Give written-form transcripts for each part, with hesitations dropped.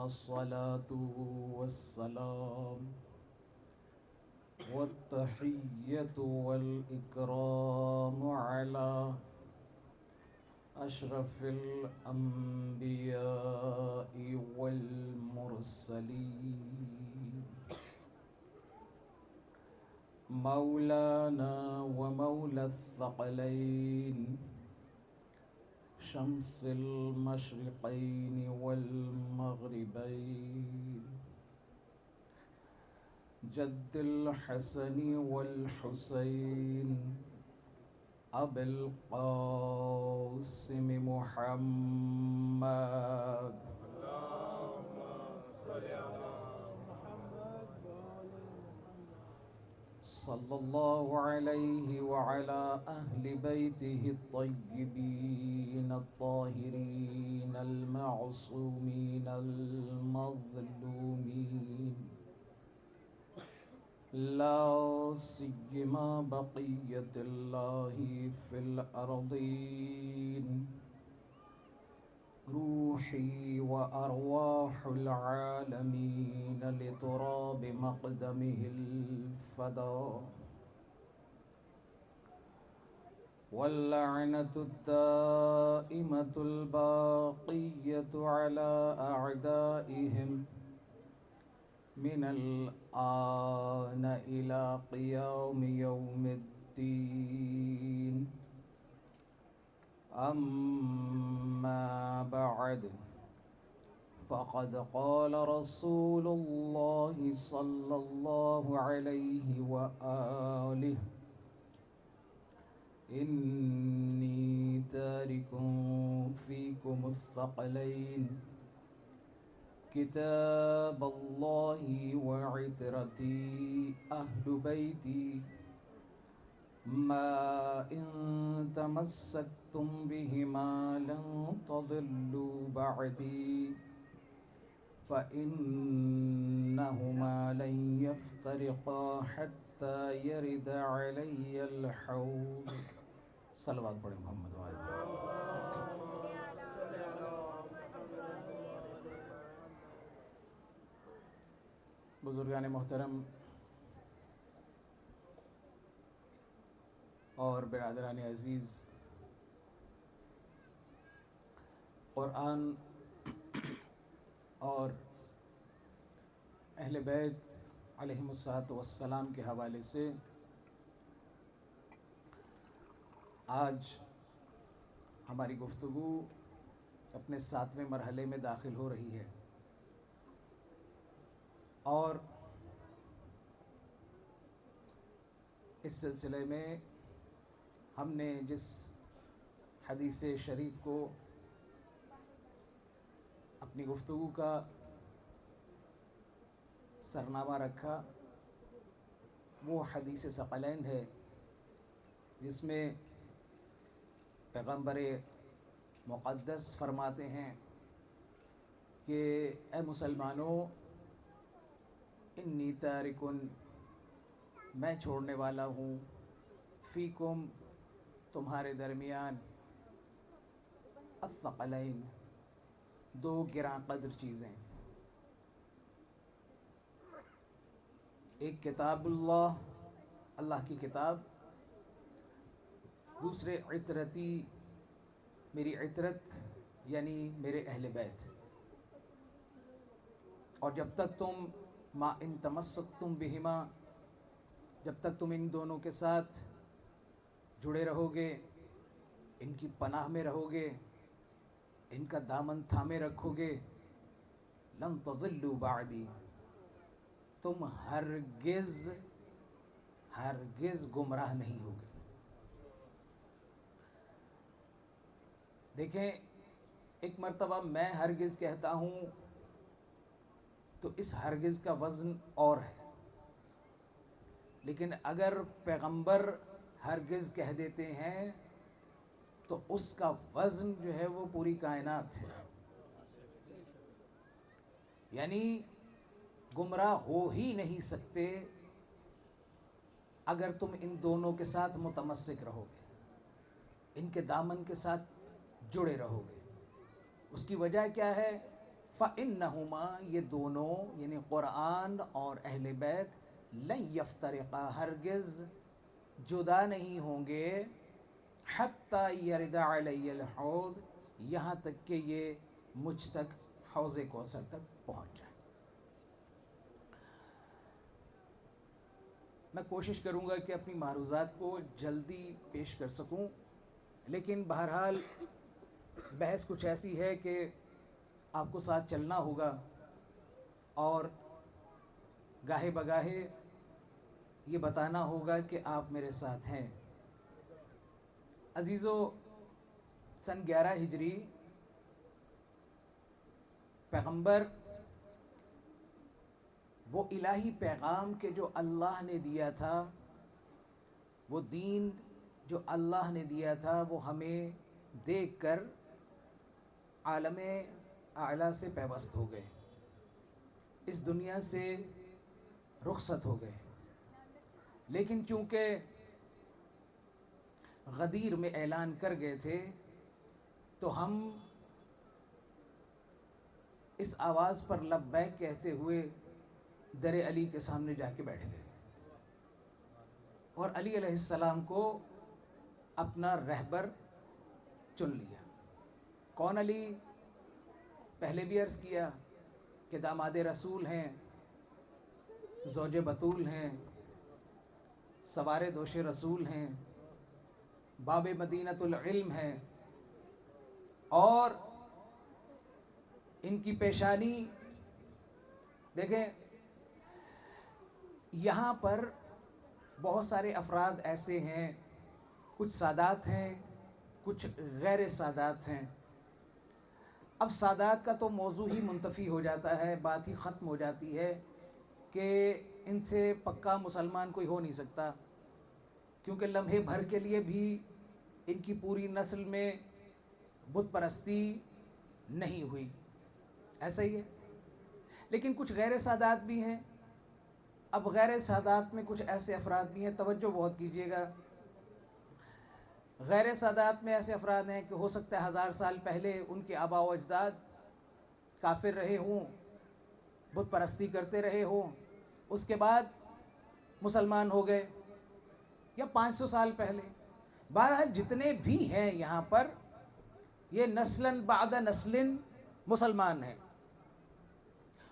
الصلاة والسلام والتحية والإكرام على أشرف الأنبياء والمرسلين مولانا ومولى الثقلين شمس المشرقين والمغربين جد الحسن والحسين أبي القاسم محمد صلى الله عليه وعلى أهل بيته الطيبين الطاهرين المعصومين المظلومين لا سيما بقية الله في الأرضين روحي وأرواح العالمين لتراب مقدمه الفداء واللعنة الدائمة الباقية على أعدائهم من الآن إلى قيام يوم الدين أما بعد فقد قال رسول الله صلى الله عليه وآله إني تارك فيكم الثقلين كتاب الله وعترتي أهل بيتي ما إن تمسكتم بهما لن تضلوا بعدي فإنهما لن يفترقا حتى يرد علي الحوض صلوات پڑھیں محمد وآلہ بزرگان محترم اور برادران عزیز، قرآن اور اہل بیت علیہم الصلاۃ والسلام کے حوالے سے آج ہماری گفتگو اپنے 7ویں مرحلے میں داخل ہو رہی ہے، اور اس سلسلے میں ہم نے جس حدیث شریف کو اپنی گفتگو کا سرنامہ رکھا وہ حدیث ثقلین ہے، جس میں پیغمبر مقدس فرماتے ہیں کہ اے مسلمانوں، انی تارکن، میں چھوڑنے والا ہوں، فیکم، تمہارے درمیان، الثقلین، دو گراں قدر چیزیں، ایک کتاب اللہ، اللہ کی کتاب، دوسرے عترتی، میری عترت یعنی میرے اہل بیت، اور جب تک تم ما ان تمسکتم بہما، جب تک تم ان دونوں کے ساتھ جڑے رہو گے، ان کی پناہ میں رہو گے، ان کا دامن تھامے رکھو گے، لن تضلوا بعدی، تم ہرگز گمراہ نہیں ہوگے۔ دیکھیں، ایک مرتبہ میں ہرگز کہتا ہوں تو اس ہرگز کا وزن اور ہے، لیکن اگر پیغمبر ہرگز کہہ دیتے ہیں تو اس کا وزن جو ہے وہ پوری کائنات ہے، یعنی گمراہ ہو ہی نہیں سکتے اگر تم ان دونوں کے ساتھ متمسک رہو گے، ان کے دامن کے ساتھ جڑے رہو گے۔ اس کی وجہ کیا ہے؟ فَإِنَّهُمَا یہ دونوں یعنی قرآن اور اہل بیت لن یفترقا ہرگز جدا نہیں ہوں گے حتی یرد علی الحوض یہاں تک کہ یہ مجھ تک حوض کوثر تک پہنچ جائیں۔ میں کوشش کروں گا کہ اپنی معروضات کو جلدی پیش کر سکوں، لیکن بہرحال بحث کچھ ایسی ہے کہ آپ کو ساتھ چلنا ہوگا اور گاہے بگاہے یہ بتانا ہوگا کہ آپ میرے ساتھ ہیں۔ عزیزو، سن 11 ہجری پیغمبر وہ الہی پیغام کے جو اللہ نے دیا تھا، وہ دین جو اللہ نے دیا تھا، وہ ہمیں دیکھ کر عالم اعلیٰ سے پیوست ہو گئے، اس دنیا سے رخصت ہو گئے۔ لیکن چونکہ غدیر میں اعلان کر گئے تھے تو ہم اس آواز پر لبیک کہتے ہوئے در علی کے سامنے جا کے بیٹھ گئے اور علی علیہ السلام کو اپنا رہبر چن لیا۔ کون علی؟ پہلے بھی عرض کیا کہ داماد رسول ہیں، زوج بطول ہیں، سوار دوش رسول ہیں، باب مدینۃ العلم ہیں، اور ان کی پیشانی دیکھیں۔ یہاں پر بہت سارے افراد ایسے ہیں، کچھ سادات ہیں، کچھ غیر سادات ہیں۔ اب سادات کا تو موضوع ہی منتفی ہو جاتا ہے، بات ہی ختم ہو جاتی ہے کہ ان سے پکا مسلمان کوئی ہو نہیں سکتا، کیونکہ لمحے بھر کے لیے بھی ان کی پوری نسل میں بت پرستی نہیں ہوئی، ایسا ہی ہے۔ لیکن کچھ غیر سادات بھی ہیں۔ اب غیر سادات میں کچھ ایسے افراد بھی ہیں، توجہ بہت کیجیے گا۔ غیر سادات میں ایسے افراد ہیں کہ ہو سکتا ہے 1000 سال پہلے ان کے آباء و اجداد کافر رہے ہوں، بت پرستی کرتے رہے ہوں، اس کے بعد مسلمان ہو گئے، یا 500 سال پہلے۔ بہرحال جتنے بھی ہیں یہاں پر، یہ نسلاً بعد نسل مسلمان ہیں،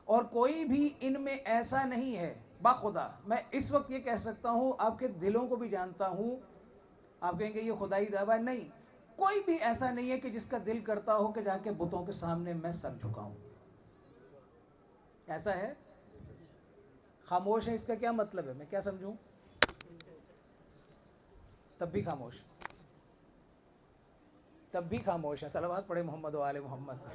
اور کوئی بھی ان میں ایسا نہیں ہے۔ باخدا میں اس وقت یہ کہہ سکتا ہوں، آپ کے دلوں کو بھی جانتا ہوں، آپ کہیں گے یہ خدائی دعویٰ، نہیں، کوئی بھی ایسا نہیں ہے کہ جس کا دل کرتا ہو کہ جا کے بتوں کے سامنے میں سر جھکاؤں۔ ایسا ہے؟ خاموش ہے، اس کا کیا مطلب ہے؟ میں کیا سمجھوں؟ تب بھی خاموش، تب بھی خاموش ہے۔ صلوات پڑھے محمد و آل محمد۔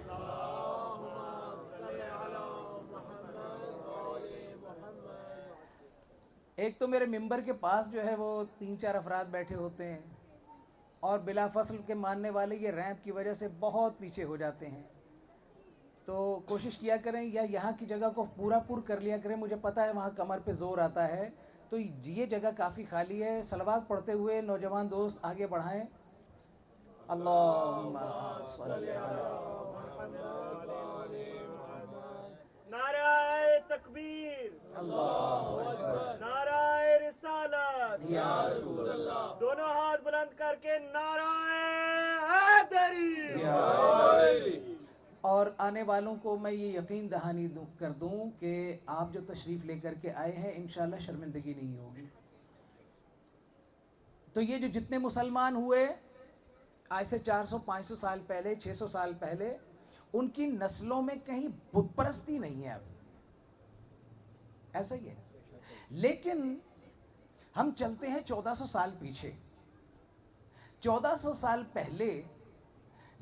ایک تو میرے ممبر کے پاس جو ہے وہ 3-4 افراد بیٹھے ہوتے ہیں، اور بلا فصل کے ماننے والے یہ ریمپ کی وجہ سے بہت پیچھے ہو جاتے ہیں، تو کوشش کیا کریں یا یہاں کی جگہ کو پورا پر کر لیا کریں۔ مجھے پتہ ہے وہاں کمر پہ زور آتا ہے، تو یہ جگہ کافی خالی ہے۔ صلوات پڑھتے ہوئے نوجوان دوست آگے بڑھائیں۔ اللہم صلی علی نعرہ تکبیر، اللہ اکبر نعرہ رسالت، یا رسول اللہ، دونوں ہاتھ بلند کر کے نعرہ حیدری۔ اور آنے والوں کو میں یہ یقین دہانی کر دوں کہ آپ جو تشریف لے کر کے آئے ہیں انشاءاللہ شرمندگی نہیں ہوگی۔ تو یہ جو جتنے مسلمان ہوئے آج سے 400-500 سال پہلے، 600 سال پہلے، ان کی نسلوں میں کہیں بت پرستی نہیں ہے اب، ایسا ہی ہے۔ لیکن ہم چلتے ہیں 1400 سال پیچھے۔ 1400 سال پہلے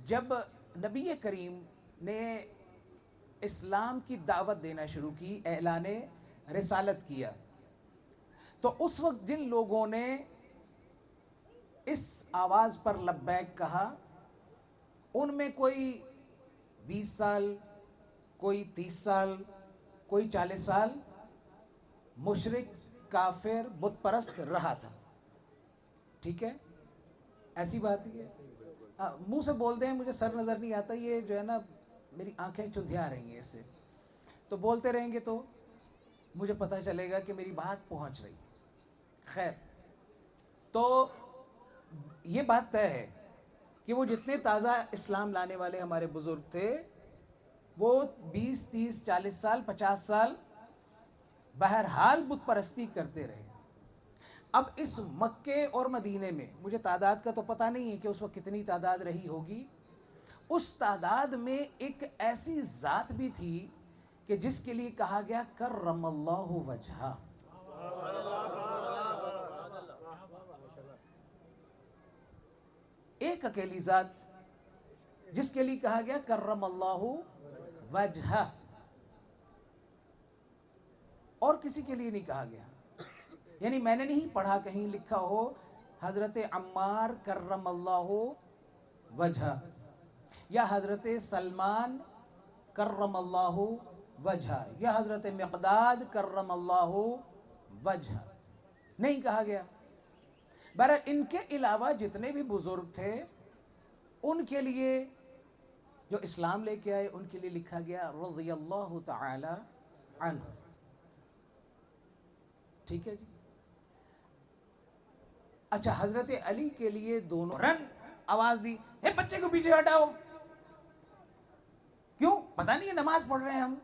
جب نبی کریم نے اسلام کی دعوت دینا شروع کی، اعلان رسالت کیا، تو اس وقت جن لوگوں نے اس آواز پر لبیک کہا، ان میں کوئی 20 سال، کوئی 30 سال، کوئی 40 سال مشرک، کافر، بت پرست رہا تھا۔ ٹھیک ہے، ایسی بات ہی ہے۔ منہ سے بول دیں، مجھے سر نظر نہیں آتا، یہ جو ہے نا میری آنکھیں چندھیا رہی ہیں اس سے. تو بولتے رہیں گے تو مجھے پتہ چلے گا کہ میری بات پہنچ رہی ہے. خیر، تو یہ بات طے ہے کہ وہ جتنے تازہ اسلام لانے والے ہمارے بزرگ تھے وہ 20 30 40 سال 50 سال بہرحال بت پرستی کرتے رہے. اب اس مکے اور مدینے میں مجھے تعداد کا تو پتہ نہیں ہے کہ اس وقت کتنی تعداد رہی ہوگی. اس تعداد میں ایک ایسی ذات بھی تھی کہ جس کے لیے کہا گیا کرم اللہ وجہہ. ایک اکیلی ذات جس کے لیے کہا گیا کرم اللہ وجہہ، اور کسی کے لیے نہیں کہا گیا. یعنی میں نے نہیں پڑھا کہیں لکھا ہو حضرت عمار کرم اللہ وجہہ یا حضرت سلمان کرم اللہ وجہہ یا حضرت مقداد کرم اللہ وجہہ. نہیں کہا گیا. بہرحال ان کے علاوہ جتنے بھی بزرگ تھے ان کے لیے جو اسلام لے کے آئے ان کے لیے لکھا گیا رضی اللہ تعالی عنہ. ٹھیک ہے جی. اچھا، حضرت علی کے لیے دونوں رن آواز دی، اے بچے کو پیچھے ہٹاؤ. کیوں؟ پتہ نہیں ہے نماز پڑھ رہے ہیں ہم.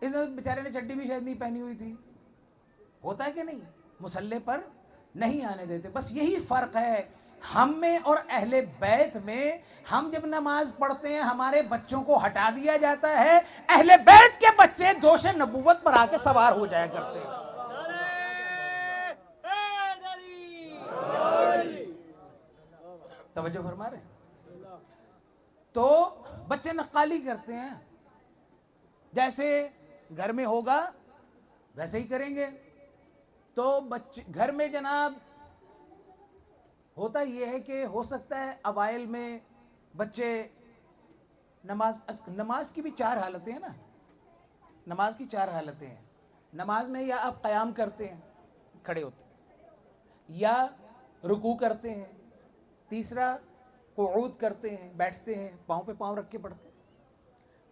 اس بیچارے نے چڈی بھی شاید نہیں پہنی ہوئی تھی. ہوتا ہے کہ نہیں؟ مصلی پر نہیں آنے دیتے. بس یہی فرق ہے ہم میں اور اہل بیت میں. ہم جب نماز پڑھتے ہیں ہمارے بچوں کو ہٹا دیا جاتا ہے، اہل بیت کے بچے دوش نبوت پر آ کے سوار ہو جایا کرتے ہیں. توجہ فرما رہے ہیں؟ تو بچے نقالی کرتے ہیں، جیسے گھر میں ہوگا ویسے ہی کریں گے. تو بچے گھر میں جناب ہوتا یہ ہے کہ ہو سکتا ہے اوائل میں بچے نماز کی بھی 4 حالتیں ہیں نا. نماز کی 4 حالتیں ہیں. نماز میں یا آپ قیام کرتے ہیں کھڑے ہوتے ہیں، یا رکوع کرتے ہیں، تیسرا قعود کرتے ہیں بیٹھتے ہیں پاؤں پہ پاؤں رکھ کے پڑھتے ہیں،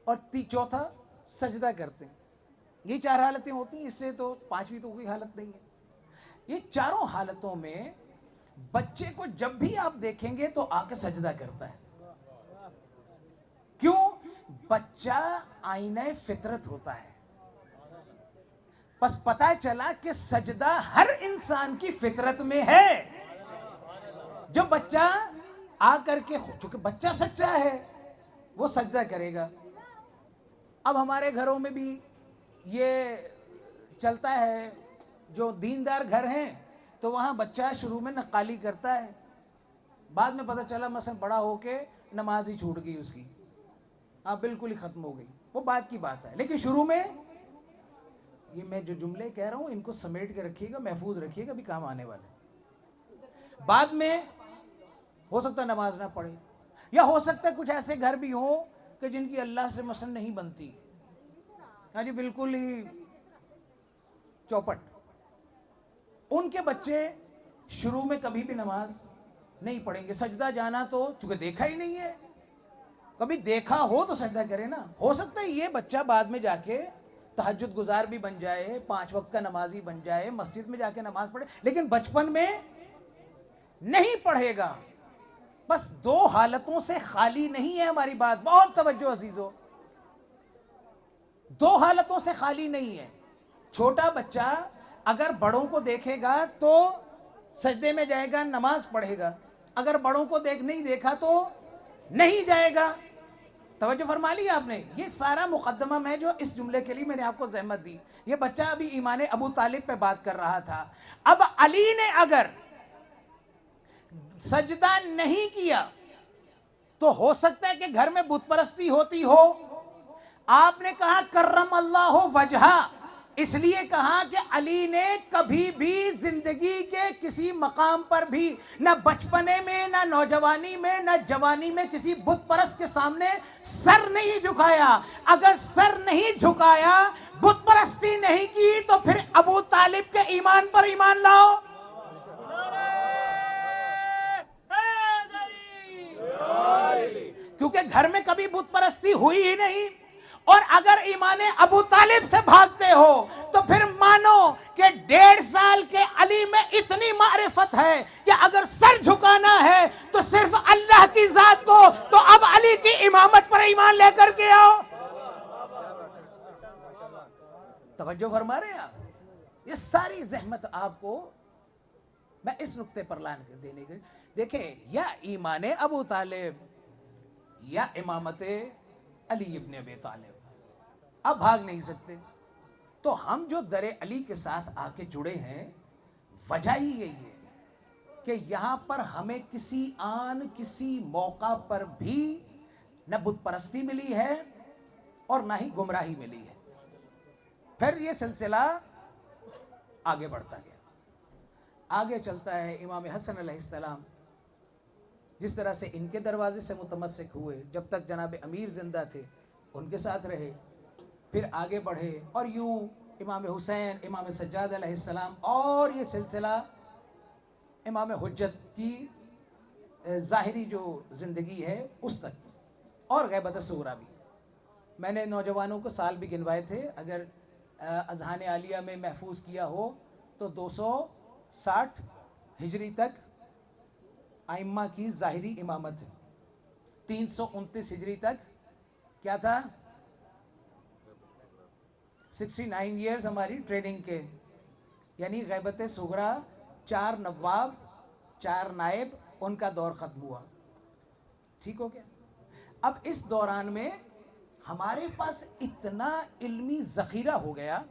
اور چوتھا سجدہ کرتے ہیں. یہ 4 حالتیں ہوتی ہیں. اس سے تو 5ویں تو کوئی حالت نہیں ہے. یہ چاروں حالتوں میں بچے کو جب بھی آپ دیکھیں گے تو آ کے سجدہ کرتا ہے. کیوں؟ بچہ آئینہ فطرت ہوتا ہے. بس پتہ چلا کہ سجدہ ہر انسان کی فطرت میں ہے. جو بچہ آ کر کے، چونکہ بچہ سچا ہے وہ سجدہ کرے گا. اب ہمارے گھروں میں بھی یہ چلتا ہے، جو دیندار گھر ہیں تو وہاں بچہ شروع میں نقالی کرتا ہے، بعد میں پتہ چلا مثلا بڑا ہو کے نماز ہی چھوٹ گئی اس کی، بالکل ہی ختم ہو گئی. وہ بات کی بات ہے. لیکن شروع میں یہ میں جو جملے کہہ رہا ہوں ان کو سمیٹ کے رکھیے گا، محفوظ رکھیے گا، بھی کام آنے والے. بعد میں ہو سکتا ہے نماز نہ پڑھے، یا ہو سکتا ہے کچھ ایسے گھر بھی ہوں کہ جن کی اللہ سے مثلا نہیں بنتی. ہاں جی، بالکل ہی چوپٹ. ان کے بچے شروع میں کبھی بھی نماز نہیں پڑھیں گے. سجدہ جانا تو چونکہ دیکھا ہی نہیں ہے، کبھی دیکھا ہو تو سجدہ کرے نا. ہو سکتا ہے یہ بچہ بعد میں جا کے تہجد گزار بھی بن جائے، 5 وقت کا نمازی بن جائے، مسجد میں جا کے نماز پڑھے، لیکن بچپن میں نہیں پڑھے گا. بس 2 حالتوں سے خالی نہیں ہے ہماری بات. بہت توجہ عزیزو، 2 حالتوں سے خالی نہیں ہے. چھوٹا بچہ اگر بڑوں کو دیکھے گا تو سجدے میں جائے گا، نماز پڑھے گا. اگر بڑوں کو نہیں دیکھا تو نہیں جائے گا. توجہ فرما لی آپ نے؟ یہ سارا مقدمہ میں جو اس جملے کے لیے میں نے آپ کو زحمت دی. یہ بچہ ابھی ایمان ابو طالب پہ بات کر رہا تھا. اب علی نے اگر سجدہ نہیں کیا تو ہو سکتا ہے کہ گھر میں بت پرستی ہوتی ہو. آپ نے کہا کرم اللہ وجہہ، اس لیے کہا کہ علی نے کبھی بھی زندگی کے کسی مقام پر بھی، نہ بچپنے میں، نہ نوجوانی میں، نہ جوانی میں، کسی بت پرست کے سامنے سر نہیں جھکایا. اگر سر نہیں جھکایا، بت پرستی نہیں کی، تو پھر ابو طالب کے ایمان پر ایمان لاؤ. کیونکہ گھر میں کبھی بت پرستی ہوئی ہی نہیں. اور اگر ایمان ابو طالب سے بھاگتے ہو تو پھر مانو کہ 1.5 سال کے علی میں اتنی معرفت ہے کہ اگر سر جھکانا ہے تو صرف اللہ کی ذات کو, تو اب علی کی امامت پر ایمان لے کر کے آؤ. توجہ فرما رہے ہیں آپ؟ یہ ساری زحمت آپ کو میں اس نقطے پر لان کر دینے کی. دیکھیں, یا ایمان ابو طالب یا امامت علی ابن ابی طالب, اب بھاگ نہیں سکتے. تو ہم جو در علی کے ساتھ آ کے جڑے ہیں, وجہ ہی یہی ہے کہ یہاں پر ہمیں کسی کسی موقع پر بھی نہ بت پرستی ملی ہے اور نہ ہی گمراہی ملی ہے. پھر یہ سلسلہ آگے بڑھتا گیا, آگے چلتا ہے. امام حسن علیہ السلام جس طرح سے ان کے دروازے سے متمسک ہوئے, جب تک جناب امیر زندہ تھے ان کے ساتھ رہے, پھر آگے بڑھے, اور یوں امام حسین, امام سجاد علیہ السلام, اور یہ سلسلہ امام حجت کی ظاہری جو زندگی ہے اس تک, اور غیبت صغریٰ بھی. میں نے نوجوانوں کو سال بھی گنوائے تھے, اگر اذہان عالیہ میں محفوظ کیا ہو تو 260 ہجری تک ائمہ کی ظاہری امامت ہے, 329 ہجری تک کیا تھا, 69 ایئرز ہماری ٹریننگ کے, یعنی غیبت صغریٰ, 4 نواب 4 نائب, ان کا دور ختم ہوا. ٹھیک ہو گیا. اب اس دوران میں ہمارے پاس اتنا علمی ذخیرہ ہو گیا,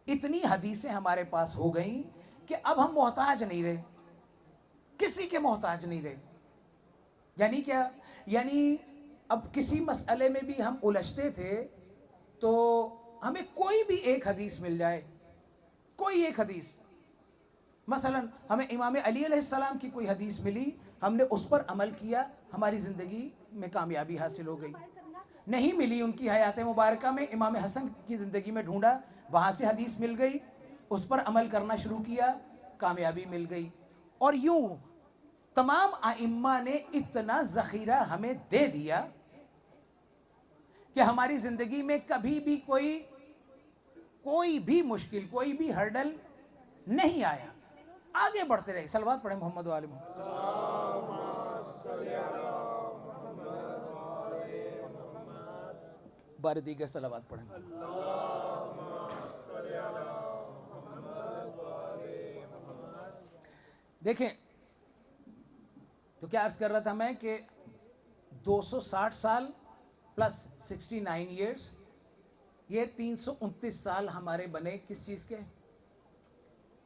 اتنی حدیثیں ہمارے پاس ہو گئیں کہ اب ہم محتاج نہیں رہے, کسی کے محتاج نہیں رہے. یعنی کیا؟ یعنی اب کسی مسئلے میں بھی ہم الجھتے تھے تو ہمیں کوئی بھی ایک حدیث مل جائے, کوئی ایک حدیث, مثلا ہمیں امام علی علیہ السلام کی کوئی حدیث ملی, ہم نے اس پر عمل کیا, ہماری زندگی میں کامیابی حاصل ہو گئی. نہیں ملی ان کی حیات مبارکہ میں, امام حسن کی زندگی میں ڈھونڈا, وہاں سے حدیث مل گئی, اس پر عمل کرنا شروع کیا, کامیابی مل گئی. اور یوں تمام ائمہ نے اتنا ذخیرہ ہمیں دے دیا کہ ہماری زندگی میں کبھی بھی کوئی بھی مشکل, کوئی بھی ہرڈل نہیں آیا. آگے بڑھتے رہے. صلوات پڑھیں محمد و آل محمد. بار دیگر صلوات پڑھیں. دیکھیں تو کیا عرض کر رہا تھا میں کہ 260 سال پلس 69 ایئرز, یہ 329 سال ہمارے بنے کس چیز کے؟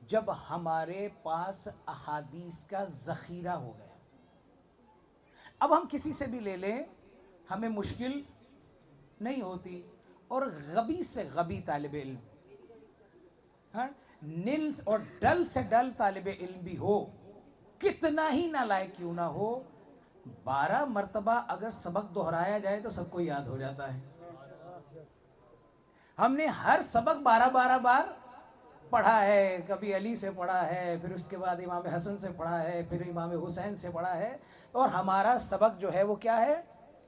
جب ہمارے پاس احادیث کا ذخیرہ ہو گیا. اب ہم کسی سے بھی لے لیں ہمیں مشکل نہیں ہوتی. اور غبی سے غبی طالب علم, نل اور ڈل سے ڈل طالب علم بھی ہو, کتنا ہی نالائق کیوں نہ ہو, 12 مرتبہ اگر سبق دہرایا جائے تو سب کو یاد ہو جاتا ہے. ہم نے ہر سبق 12 بار پڑھا ہے, کبھی علی سے پڑھا ہے, پھر اس کے بعد امام حسن سے پڑھا ہے, پھر امام حسین سے پڑھا ہے, اور ہمارا سبق جو ہے وہ کیا ہے,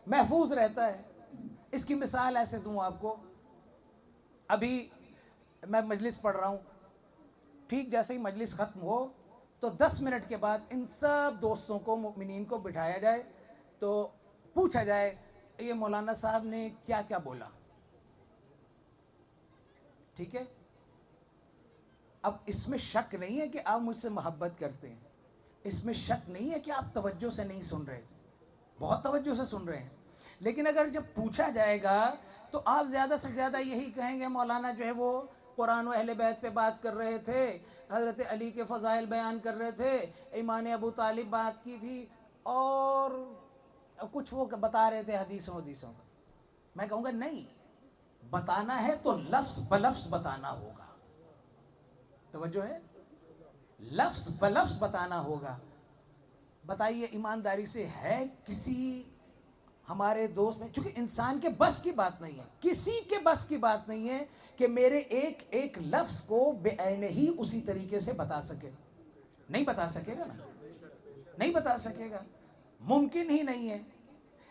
محفوظ رہتا ہے. اس کی مثال ایسے دوں آپ کو, ابھی میں مجلس پڑھ رہا ہوں, ٹھیک جیسے ہی مجلس ختم ہو تو 10 منٹ کے بعد ان سب دوستوں کو, مؤمنین کو بٹھایا جائے تو پوچھا جائے یہ مولانا صاحب نے کیا کیا بولا. ٹھیک ہے, اب اس میں شک نہیں ہے کہ آپ مجھ سے محبت کرتے ہیں, اس میں شک نہیں ہے کہ آپ توجہ سے نہیں سن رہے, بہت توجہ سے سن رہے ہیں, لیکن اگر جب پوچھا جائے گا تو آپ زیادہ سے زیادہ یہی کہیں گے مولانا جو ہے وہ قرآن و اہل بیت پہ بات کر رہے تھے, حضرت علی کے فضائل بیان کر رہے تھے, ایمان ابو طالب بات کی تھی, اور کچھ وہ بتا رہے تھے حدیثوں کا. میں کہوں گا نہیں, بتانا ہے تو لفظ بلفظ بتانا ہوگا. توجہ ہے, لفظ بلفظ بتانا ہوگا. بتائیے ایمانداری سے, ہے کسی ہمارے دوست میں, چونکہ انسان کے بس کی بات نہیں ہے, کسی کے بس کی بات نہیں ہے کہ میرے ایک ایک لفظ کو بے عین ہی اسی طریقے سے بتا سکے. نہیں بتا سکے گا نا, نہیں بتا سکے گا, ممکن ہی نہیں ہے.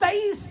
23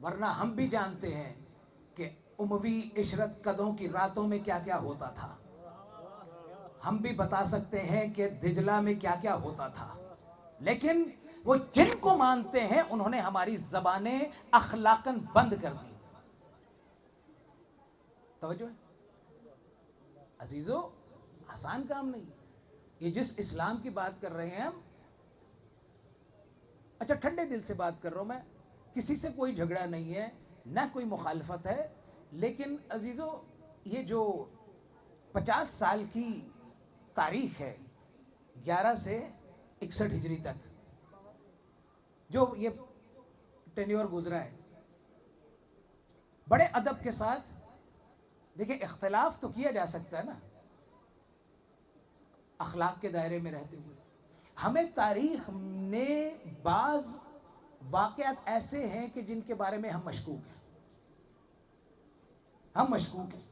ورنہ ہم بھی جانتے ہیں کہ اموی عشرت قدوں کی راتوں میں کیا کیا ہوتا تھا. ہم بھی بتا سکتے ہیں کہ دجلہ میں کیا کیا ہوتا تھا. لیکن وہ جن کو مانتے ہیں انہوں نے ہماری زبانیں اخلاقاً بند کر دی. توجہ ہے عزیزو، آسان کام نہیں. یہ جس اسلام کی بات کر رہے ہیں ہم، اچھا ٹھنڈے دل سے بات کر رہا ہوں میں، کسی سے کوئی جھگڑا نہیں ہے، نہ کوئی مخالفت ہے. لیکن عزیزو، یہ جو 50 سال کی تاریخ ہے 11 سے 61 ہجری تک جو یہ ٹینیور گزرا ہے، بڑے ادب کے ساتھ دیکھیں، اختلاف تو کیا جا سکتا ہے نا اخلاق کے دائرے میں رہتے ہوئے. ہمیں تاریخ نے بعض واقعات ایسے ہیں کہ جن کے بارے میں ہم مشکوک ہیں،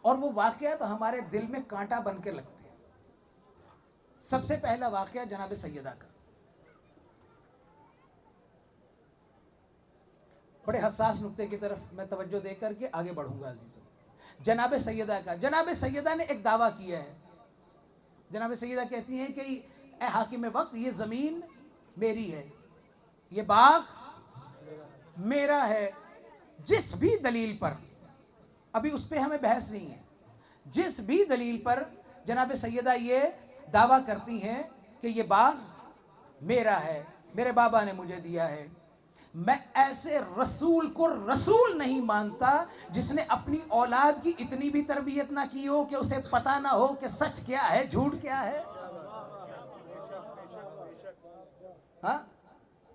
اور وہ واقعات ہمارے دل میں کانٹا بن کے لگتے ہیں. سب سے پہلا واقعہ جناب سیدہ کا. بڑے حساس نقطے کی طرف میں توجہ دے کر کے آگے بڑھوں گا عزیزوں. جناب سیدہ کا، جناب سیدہ نے ایک دعویٰ کیا ہے. جناب سیدہ کہتی ہیں کہ اے حاکم وقت، یہ زمین میری ہے، یہ باغ میرا ہے. جس بھی دلیل پر، ابھی اس پہ ہمیں بحث نہیں ہے، جس بھی دلیل پر جناب سیدہ یہ دعویٰ کرتی ہیں کہ یہ باغ میرا ہے، میرے بابا نے مجھے دیا ہے، میں ایسے رسول کو رسول نہیں مانتا جس نے اپنی اولاد کی اتنی بھی تربیت نہ کی ہو کہ اسے پتہ نہ ہو کہ سچ کیا ہے، جھوٹ کیا ہے. ہاں،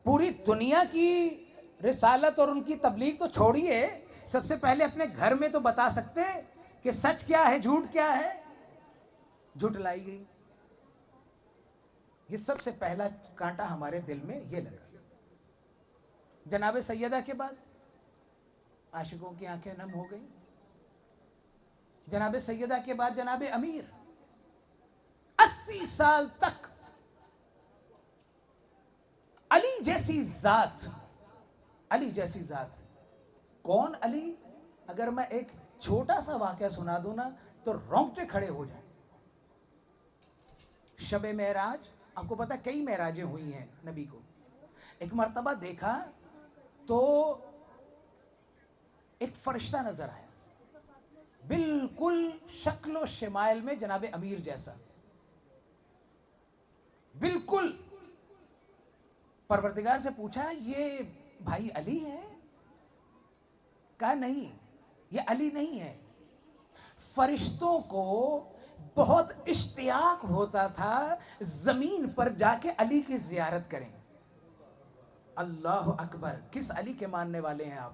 پوری دنیا کی رسالت اور ان کی تبلیغ تو چھوڑیے، سب سے پہلے اپنے گھر میں تو بتا سکتے کہ سچ کیا ہے، جھوٹ کیا ہے. جھٹلائی گئی. یہ سب سے پہلا کانٹا ہمارے دل میں یہ لگا. جناب سیدہ کے بعد عاشقوں کی آنکھیں نم ہو گئی. جناب سیدہ کے بعد جناب امیر. 80 سال تک علی جیسی ذات، علی جیسی ذات. کون علی؟ اگر میں ایک چھوٹا سا واقعہ سنا دوں نا تو رونگٹے کھڑے ہو جائیں. شب معراج، آپ کو پتا کئی معراجیں ہوئی ہیں نبی کو. ایک مرتبہ دیکھا تو ایک فرشتہ نظر آیا، بالکل شکل و شمائل میں جناب امیر جیسا، بالکل. پروردگار سے پوچھا یہ بھائی علی ہے؟ کہا نہیں، یہ علی نہیں ہے. فرشتوں کو بہت اشتیاق ہوتا تھا زمین پر جا کے علی کی زیارت کریں. اللہ اکبر، کس علی کے ماننے والے ہیں آپ؟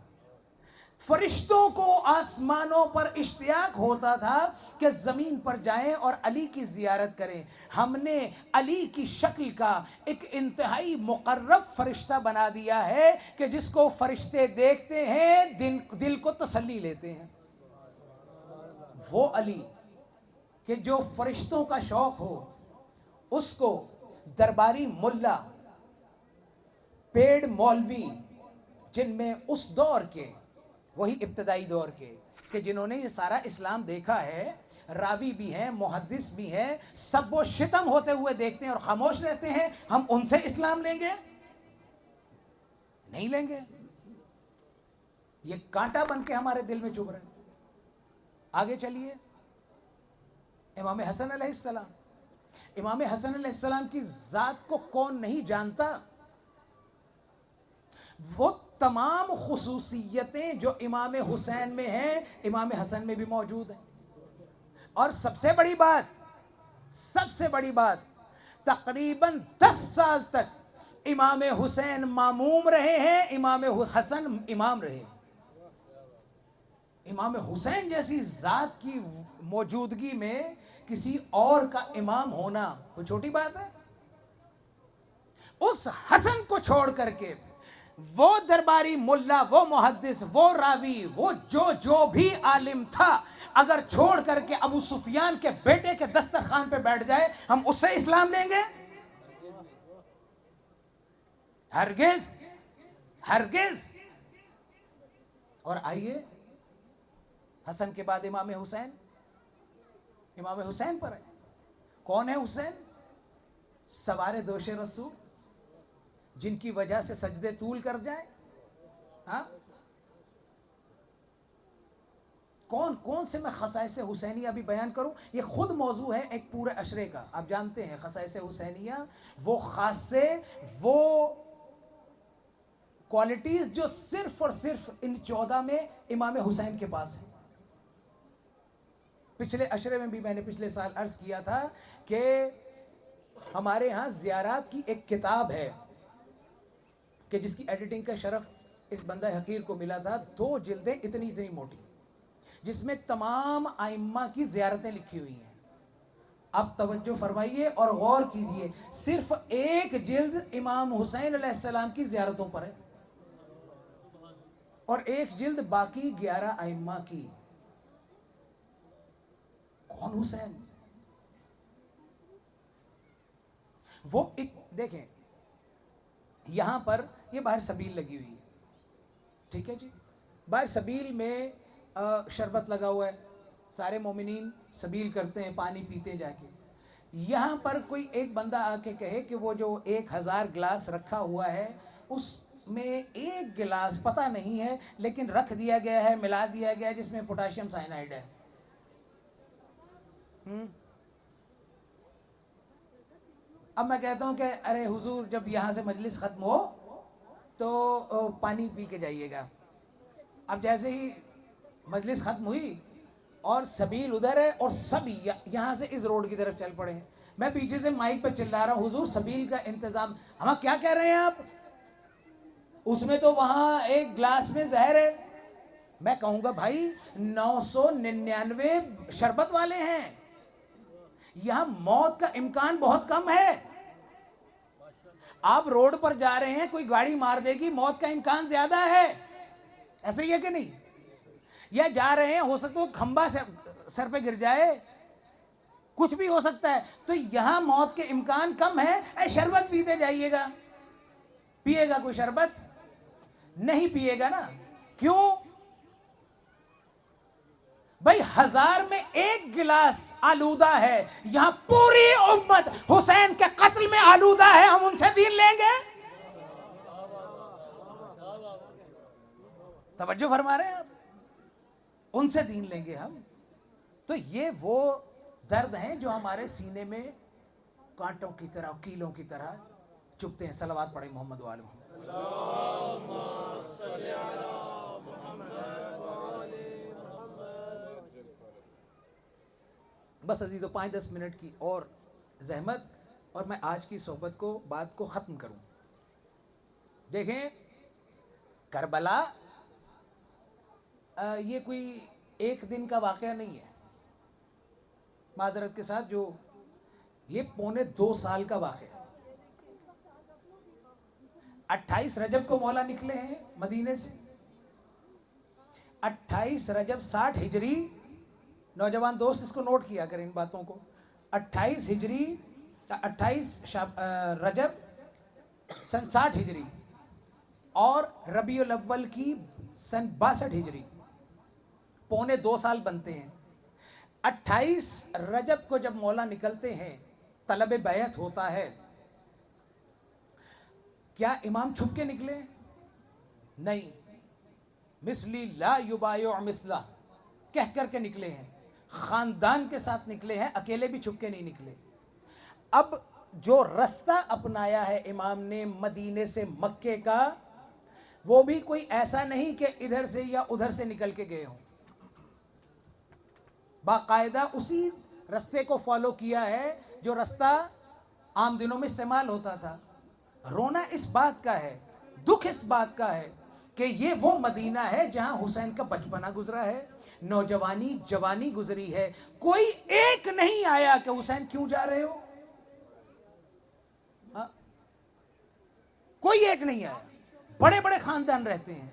فرشتوں کو آسمانوں پر اشتیاق ہوتا تھا کہ زمین پر جائیں اور علی کی زیارت کریں. ہم نے علی کی شکل کا ایک انتہائی مقرب فرشتہ بنا دیا ہے کہ جس کو فرشتے دیکھتے ہیں دل کو تسلی لیتے ہیں. وہ علی کہ جو فرشتوں کا شوق ہو، اس کو درباری ملا، پیڑ مولوی، جن میں اس دور کے، وہی ابتدائی دور کے کہ جنہوں نے یہ سارا اسلام دیکھا ہے، راوی بھی ہیں، محدث بھی ہیں، سب وہ شتم ہوتے ہوئے دیکھتے ہیں اور خاموش رہتے ہیں. ہم ان سے اسلام لیں گے؟ نہیں لیں گے. یہ کانٹا بن کے ہمارے دل میں چبھ رہے ہیں. آگے چلیے. امام حسن علیہ السلام، امام حسن علیہ السلام کی ذات کو کون نہیں جانتا؟ وہ تمام خصوصیتیں جو امام حسین میں ہیں امام حسن میں بھی موجود ہیں. اور سب سے بڑی بات، تقریباً 10 سال تک امام حسین ماموم رہے ہیں، امام حسن امام رہے. امام حسین جیسی ذات کی موجودگی میں کسی اور کا امام ہونا کوئی چھوٹی بات ہے؟ اس حسن کو چھوڑ کر کے وہ درباری ملا، وہ محدث، وہ راوی، وہ جو بھی عالم تھا، اگر چھوڑ کر کے ابو سفیان کے بیٹے کے دسترخوان پہ بیٹھ جائے، ہم اس سے اسلام لیں گے؟ ہرگز ہرگز. اور آئیے حسن کے بعد امام حسین. امام حسین پر ہے. کون ہے حسین؟ سوارِ دوش رسول، جن کی وجہ سے سجدے طول کر جائیں. ہاں، کون سے میں خصائص حسینیہ بھی بیان کروں؟ یہ خود موضوع ہے ایک پورے عشرے کا. آپ جانتے ہیں خصائص حسینیہ وہ خاصے، وہ کوالٹیز جو صرف اور صرف ان 14 میں امام حسین کے پاس ہے. پچھلے عشرے میں بھی میں نے پچھلے سال عرض کیا تھا کہ ہمارے ہاں زیارات کی ایک کتاب ہے کہ جس کی ایڈیٹنگ کا شرف اس بندہ حقیر کو ملا تھا. 2 جلدیں اتنی موٹی، جس میں تمام ائمہ کی زیارتیں لکھی ہوئی ہیں. آپ توجہ فرمائیے اور غور کیجئے، صرف 1 جلد امام حسین علیہ السلام کی زیارتوں پر ہے اور 1 جلد باقی 11 ائمہ کی. کون حسین؟ وہ دیکھیں یہاں پر یہ باہر سبیل لگی ہوئی ہے، ٹھیک ہے جی. باہر سبیل میں شربت لگا ہوا ہے، سارے مومنین سبیل کرتے ہیں، پانی پیتے جا کے. یہاں پر کوئی ایک بندہ آ کے کہے کہ وہ جو 1000 گلاس رکھا ہوا ہے اس میں 1 گلاس پتہ نہیں ہے لیکن رکھ دیا گیا ہے، ملا دیا گیا ہے، جس میں پوٹاشیم سائنائڈ ہے. اب میں کہتا ہوں کہ ارے حضور جب یہاں سے مجلس ختم ہو تو پانی پی کے جائیے گا. اب جیسے ہی مجلس ختم ہوئی اور سبیل ادھر ہے اور سب یہاں سے اس روڈ کی طرف چل پڑے ہیں. میں پیچھے سے مائک پہ چلا رہا ہوں، حضور سبیل کا انتظام. ہم کیا کہہ رہے ہیں آپ؟ اس میں تو وہاں 1 گلاس میں زہر ہے. میں کہوں گا بھائی 999 شربت والے ہیں، یہاں موت کا امکان بہت کم ہے. آپ روڈ پر جا رہے ہیں، کوئی گاڑی مار دے گی، موت کا امکان زیادہ ہے. ایسا ہی ہے کہ نہیں؟ یا جا رہے ہیں، ہو سکتا ہے کھمبا سر پہ گر جائے، کچھ بھی ہو سکتا ہے. تو یہاں موت کے امکان کم ہے. اے شربت پیتے جائیے گا. پیے گا کوئی شربت؟ نہیں پیے گا نا. کیوں بھائی؟ 1000 میں 1 گلاس آلودہ ہے، یہاں پوری امت حسین کے قتل میں آلودہ ہے. ہم ان سے دین لیں گے؟ توجہ فرما رہے ہیں آپ؟ ان سے دین لیں گے ہم؟ تو یہ وہ درد ہیں جو ہمارے سینے میں کانٹوں کی طرح، کیلوں کی طرح چبھتے ہیں. صلوات پڑھیں محمد و آل محمد. بس عزیزو 5-10 منٹ کی اور زحمت اور میں آج کی صحبت کو، بات کو ختم کروں. دیکھیں کربلا یہ کوئی 1 دن کا واقعہ نہیں ہے. معذرت کے ساتھ جو یہ 2.25 سال کا واقعہ ہے. 28 رجب کو مولا نکلے ہیں مدینے سے. 28 رجب 60 ہجری. نوجوان دوست اس کو نوٹ کیا کریں ان باتوں کو. 28 ہجری، 28 رجب سن 60 ہجری اور ربیع الاول کی سن 62 ہجری، 2.25 سال بنتے ہیں. 28 رجب کو جب مولا نکلتے ہیں، طلب بیعت ہوتا ہے. کیا امام چھپ کے نکلے؟ نہیں. مثلی لا یبایع مثلہ کہہ کر کے نکلے ہیں. خاندان کے ساتھ نکلے ہیں، اکیلے بھی چھپ کے نہیں نکلے. اب جو رستہ اپنایا ہے امام نے مدینے سے مکے کا، وہ بھی کوئی ایسا نہیں کہ ادھر سے یا ادھر سے نکل کے گئے ہوں. باقاعدہ اسی رستے کو فالو کیا ہے جو رستہ عام دنوں میں استعمال ہوتا تھا. رونا اس بات کا ہے، دکھ اس بات کا ہے کہ یہ وہ مدینہ ہے جہاں حسین کا بچپنا گزرا ہے، نوجوانی جوانی گزری ہے. کوئی ایک نہیں آیا کہ حسین کیوں جا رہے ہو؟ کوئی ایک نہیں آیا. بڑے بڑے خاندان رہتے ہیں،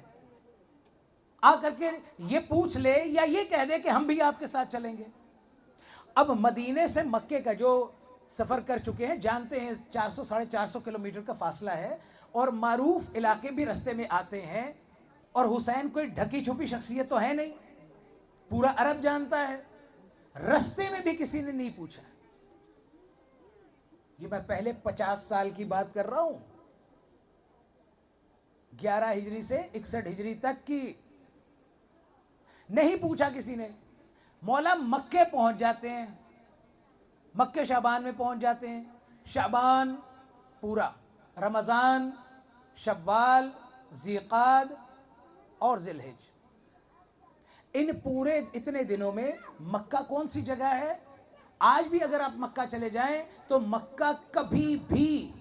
آ کر کے یہ پوچھ لے یا یہ کہہ دے کہ ہم بھی آپ کے ساتھ چلیں گے. اب مدینے سے مکے کا جو سفر کر چکے ہیں جانتے ہیں 400-450 کلومیٹر کا فاصلہ ہے. اور معروف علاقے بھی رستے میں آتے ہیں، اور حسین کوئی ڈھکی چھپی شخصیت تو ہے نہیں، پورا عرب جانتا ہے، رستے میں بھی کسی نے نہیں پوچھا. یہ میں پہلے 50 سال کی بات کر رہا ہوں، 11 ہجری سے 61 ہجری تک کی. نہیں پوچھا کسی نے. مولا مکے پہنچ جاتے ہیں، مکے شعبان میں پہنچ جاتے ہیں. شعبان پورا، رمضان، شوال، ذیقعد اور ذی الحج، ان پورے اتنے دنوں میں مکہ کون سی جگہ ہے؟ آج بھی اگر آپ مکہ چلے جائیں تو مکہ کبھی بھی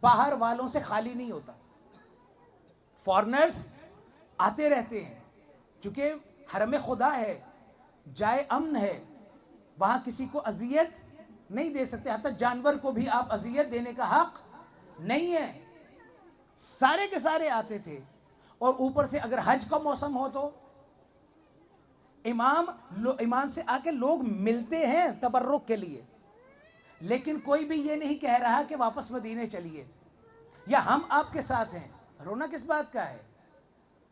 باہر والوں سے خالی نہیں ہوتا. فارنرز آتے رہتے ہیں، چونکہ حرم خدا ہے، جائے امن ہے، وہاں کسی کو اذیت نہیں دے سکتے. حتی جانور کو بھی آپ اذیت دینے کا حق نہیں ہے. سارے کے سارے آتے تھے. اور اوپر سے اگر حج کا موسم ہو تو امام سے آ کے لوگ ملتے ہیں تبرک کے لیے، لیکن کوئی بھی یہ نہیں کہہ رہا کہ واپس مدینے چلیے یا ہم آپ کے ساتھ ہیں. رونا کس بات کا ہے؟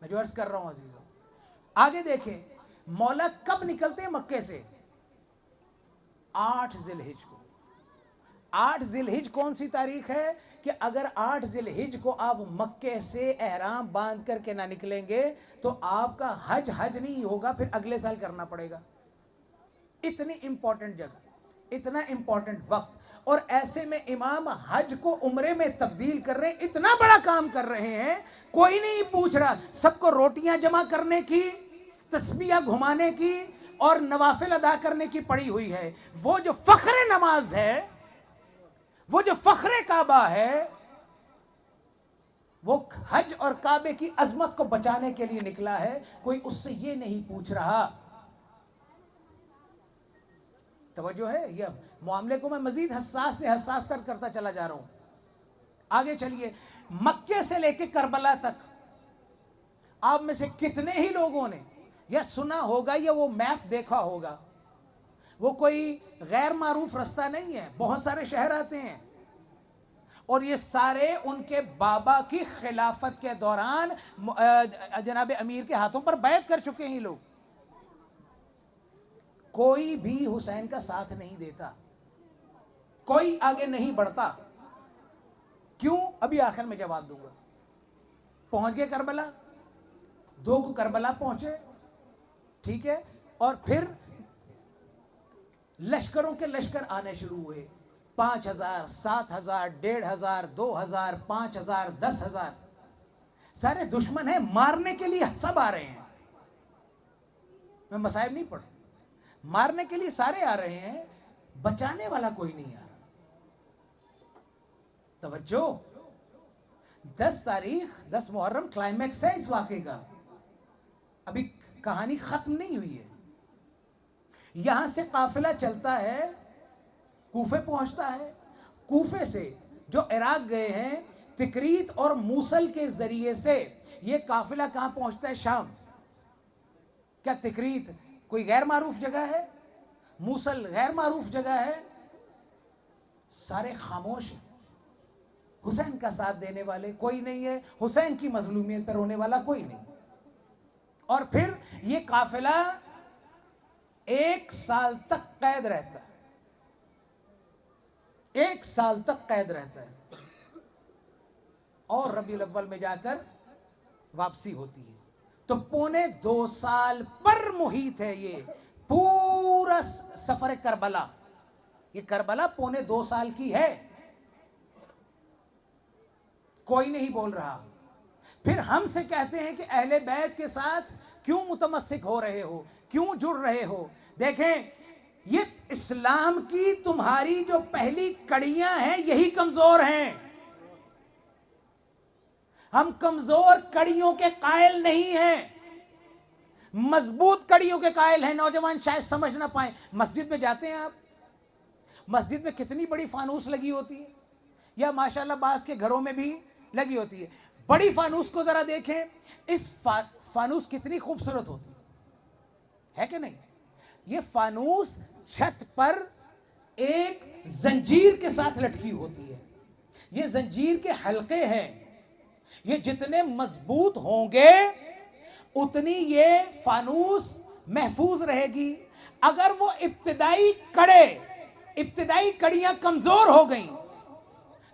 میں جو عرض کر رہا ہوں عزیزوں، آگے دیکھیں مولا کب نکلتے ہیں مکے سے؟ 8 ذی الحج کو. 8 ذی الحج کون سی تاریخ ہے کہ اگر 8 ذی الحج کو آپ مکے سے احرام باندھ کر کے نہ نکلیں گے تو آپ کا حج نہیں ہوگا، پھر اگلے سال کرنا پڑے گا. اتنی امپورٹنٹ جگہ، اتنا امپورٹنٹ وقت، اور ایسے میں امام حج کو عمرے میں تبدیل کر رہے ہیں. اتنا بڑا کام کر رہے ہیں، کوئی نہیں پوچھ رہا. سب کو روٹیاں جمع کرنے کی، تسبیح گھمانے کی اور نوافل ادا کرنے کی پڑی ہوئی ہے. وہ جو فخر نماز ہے، وہ جو فخر کعبہ ہے، وہ حج اور کعبے کی عظمت کو بچانے کے لیے نکلا ہے. کوئی اس سے یہ نہیں پوچھ رہا. توجہ ہے؟ یہ معاملے کو میں مزید حساس سے حساس تر کرتا چلا جا رہا ہوں. آگے چلیے. مکے سے لے کے کربلا تک آپ میں سے کتنے ہی لوگوں نے یا سنا ہوگا یا وہ میپ دیکھا ہوگا؟ وہ کوئی غیر معروف رستہ نہیں ہے. بہت سارے شہر آتے ہیں اور یہ سارے ان کے بابا کی خلافت کے دوران جناب امیر کے ہاتھوں پر بیعت کر چکے ہیں. لوگ کوئی بھی حسین کا ساتھ نہیں دیتا، کوئی آگے نہیں بڑھتا. کیوں؟ ابھی آخر میں جواب دوں گا. پہنچ گئے کربلا، 2 کو کربلا پہنچے، ٹھیک ہے، اور پھر لشکروں کے لشکر آنے شروع ہوئے. 5000، 7000، 1500، 2000، 5000، 10,000. سارے دشمن ہیں، مارنے کے لیے سب آ رہے ہیں. میں مصائب نہیں پڑھ، مارنے کے لیے سارے آ رہے ہیں، بچانے والا کوئی نہیں آ رہا. توجہ، 10 تاریخ 10 محرم کلائمیکس ہے اس واقعے کا. ابھی کہانی ختم نہیں ہوئی ہے. یہاں سے قافلہ چلتا ہے، کوفے پہنچتا ہے. کوفے سے جو عراق گئے ہیں، تکریت اور موصل کے ذریعے سے یہ قافلہ کہاں پہنچتا ہے؟ شام. کیا تکریت کوئی غیر معروف جگہ ہے؟ موصل غیر معروف جگہ ہے؟ سارے خاموش ہیں. حسین کا ساتھ دینے والے کوئی نہیں ہے، حسین کی مظلومیت پر ہونے والا کوئی نہیں. اور پھر یہ قافلہ 1 سال تک قید رہتا ہے. 1 سال تک قید رہتا ہے اور ربیع الاول میں جا کر واپسی ہوتی ہے. تو 2.25 سال پر محیط ہے یہ پورا سفر کربلا. یہ کربلا 2.25 سال کی ہے. کوئی نہیں بول رہا. پھر ہم سے کہتے ہیں کہ اہل بیت کے ساتھ کیوں متمسک ہو رہے ہو، کیوں جڑ رہے ہو؟ دیکھیں، یہ اسلام کی تمہاری جو پہلی کڑیاں ہیں یہی کمزور ہیں. ہم کمزور کڑیوں کے قائل نہیں ہیں، مضبوط کڑیوں کے قائل ہیں. نوجوان شاید سمجھ نہ پائیں. مسجد میں جاتے ہیں آپ، مسجد میں کتنی بڑی فانوس لگی ہوتی ہے، یا ماشاءاللہ بعض کے گھروں میں بھی لگی ہوتی ہے. بڑی فانوس کو ذرا دیکھیں، اس فانوس کتنی خوبصورت ہوتی ہے کہ نہیں؟ یہ فانوس چھت پر ایک زنجیر کے ساتھ لٹکی ہوتی ہے. یہ زنجیر کے حلقے ہیں. یہ جتنے مضبوط ہوں گے اتنی یہ فانوس محفوظ رہے گی. اگر وہ ابتدائی کڑیاں کمزور ہو گئیں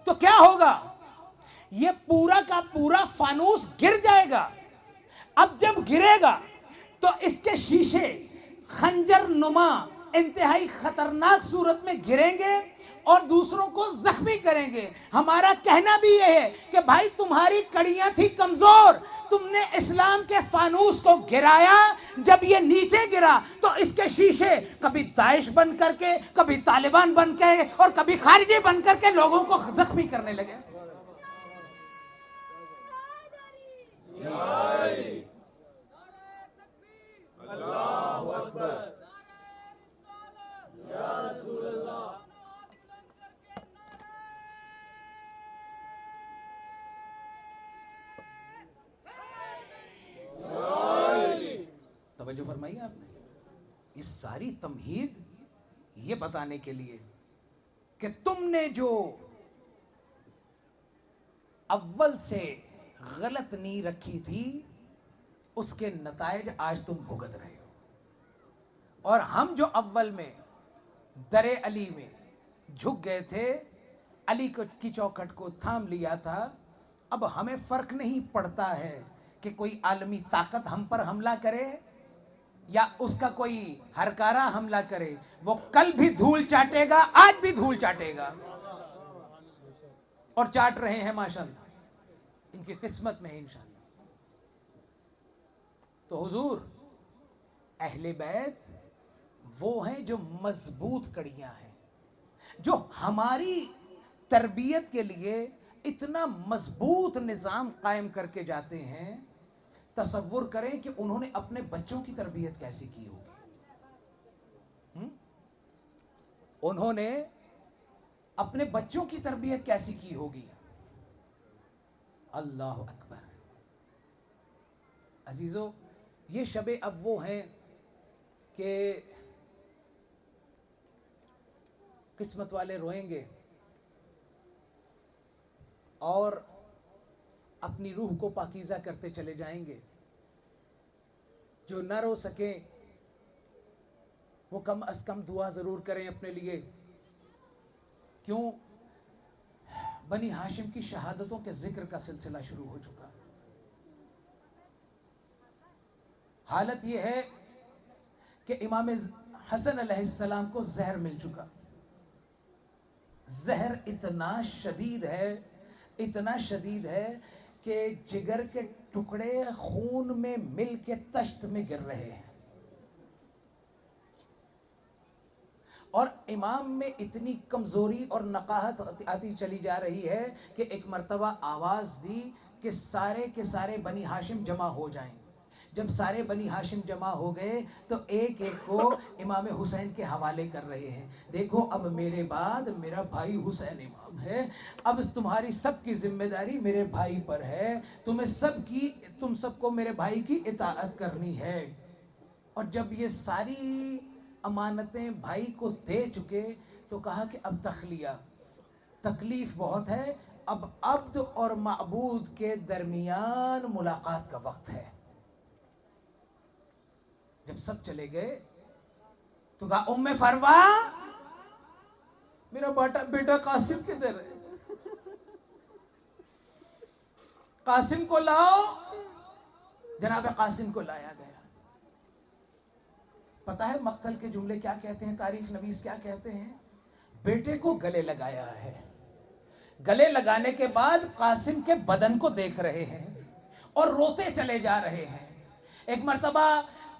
تو کیا ہوگا؟ یہ پورا کا پورا فانوس گر جائے گا. اب جب گرے گا تو اس کے شیشے خنجر نما انتہائی خطرناک صورت میں گریں گے اور دوسروں کو زخمی کریں گے. ہمارا کہنا بھی یہ ہے کہ بھائی تمہاری کڑیاں تھی کمزور، تم نے اسلام کے فانوس کو گرایا. جب یہ نیچے گرا تو اس کے شیشے کبھی داعش بن کر کے، کبھی طالبان بن کے اور کبھی خارجی بن کر کے لوگوں کو زخمی کرنے لگے. اللہ اکبر. یا رسول اللہ. توجہ فرمائی آپ نے. اس ساری تمہید یہ بتانے کے لیے کہ تم نے جو اول سے غلط نیت رکھی تھی اس کے نتائج آج تم بھگت رہے ہو. اور ہم جو اول میں در علی میں جھک گئے تھے، علی کی چوکھٹ کو تھام لیا تھا، اب ہمیں فرق نہیں پڑتا ہے کہ کوئی عالمی طاقت ہم پر حملہ کرے یا اس کا کوئی ہرکارہ حملہ کرے. وہ کل بھی دھول چاٹے گا، آج بھی دھول چاٹے گا اور چاٹ رہے ہیں ماشاءاللہ. ان کی قسمت میں ہے انشاءاللہ. تو حضور اہل بیت وہ ہیں جو مضبوط کڑیاں ہیں، جو ہماری تربیت کے لیے اتنا مضبوط نظام قائم کر کے جاتے ہیں. تصور کریں کہ انہوں نے اپنے بچوں کی تربیت کیسی کی ہوگی. انہوں نے اپنے بچوں کی تربیت کیسی کی ہوگی. اللہ اکبر. عزیزو، یہ شب اب وہ ہیں کہ قسمت والے روئیں گے اور اپنی روح کو پاکیزہ کرتے چلے جائیں گے. جو نہ رو سکیں وہ کم از کم دعا ضرور کریں اپنے لیے. کیوں؟ بنی ہاشم کی شہادتوں کے ذکر کا سلسلہ شروع ہو چکا. حالت یہ ہے کہ امام حسن علیہ السلام کو زہر مل چکا. زہر اتنا شدید ہے کہ جگر کے ٹکڑے خون میں مل کے تشت میں گر رہے ہیں. اور امام میں اتنی کمزوری اور نقاہت آتی چلی جا رہی ہے کہ ایک مرتبہ آواز دی کہ سارے کے سارے بنی ہاشم جمع ہو جائیں. جب سارے بنی ہاشم جمع ہو گئے تو ایک ایک کو امام حسین کے حوالے کر رہے ہیں. دیکھو اب میرے بعد میرا بھائی حسین امام ہے، اب تمہاری سب کی ذمہ داری میرے بھائی پر ہے، تم سب کو میرے بھائی کی اطاعت کرنی ہے. اور جب یہ ساری امانتیں بھائی کو دے چکے تو کہا کہ اب تخلیہ، تکلیف بہت ہے، اب عبد اور معبود کے درمیان ملاقات کا وقت ہے. جب سب چلے گئے تو کہا ام فروا، میرا بیٹا قاسم کدھر ہے؟ قاسم کو لاؤ. جناب قاسم کو لایا گیا. پتہ ہے مقتل کے جملے کیا کہتے ہیں؟ تاریخ نویس کیا کہتے ہیں؟ بیٹے کو گلے لگایا ہے. گلے لگانے کے بعد قاسم کے بدن کو دیکھ رہے ہیں اور روتے چلے جا رہے ہیں. ایک مرتبہ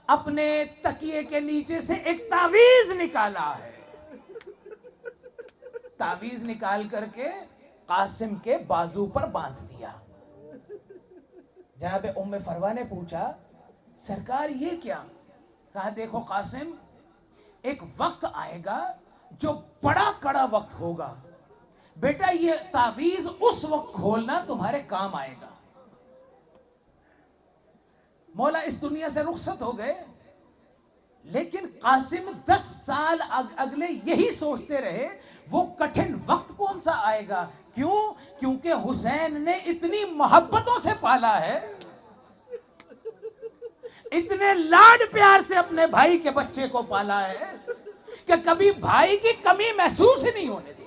اپنے تکیے کے نیچے سے ایک تعویذ نکالا ہے. تعویذ نکال کر کے قاسم کے بازو پر باندھ دیا. جناب ام فروا نے پوچھا سرکار یہ کیا؟ کہا دیکھو قاسم، ایک وقت آئے گا جو بڑا کڑا وقت ہوگا. بیٹا یہ تعویذ اس وقت کھولنا تمہارے کام آئے گا. مولا اس دنیا سے رخصت ہو گئے، لیکن قاسم 10 سال اگلے یہی سوچتے رہے وہ کٹھن وقت کون سا آئے گا. کیوں کیونکہ حسین نے اتنی محبتوں سے پالا ہے، اتنے لاڈ پیار سے اپنے بھائی کے بچے کو پالا ہے کہ کبھی بھائی کی کمی محسوس ہی نہیں ہونے دی۔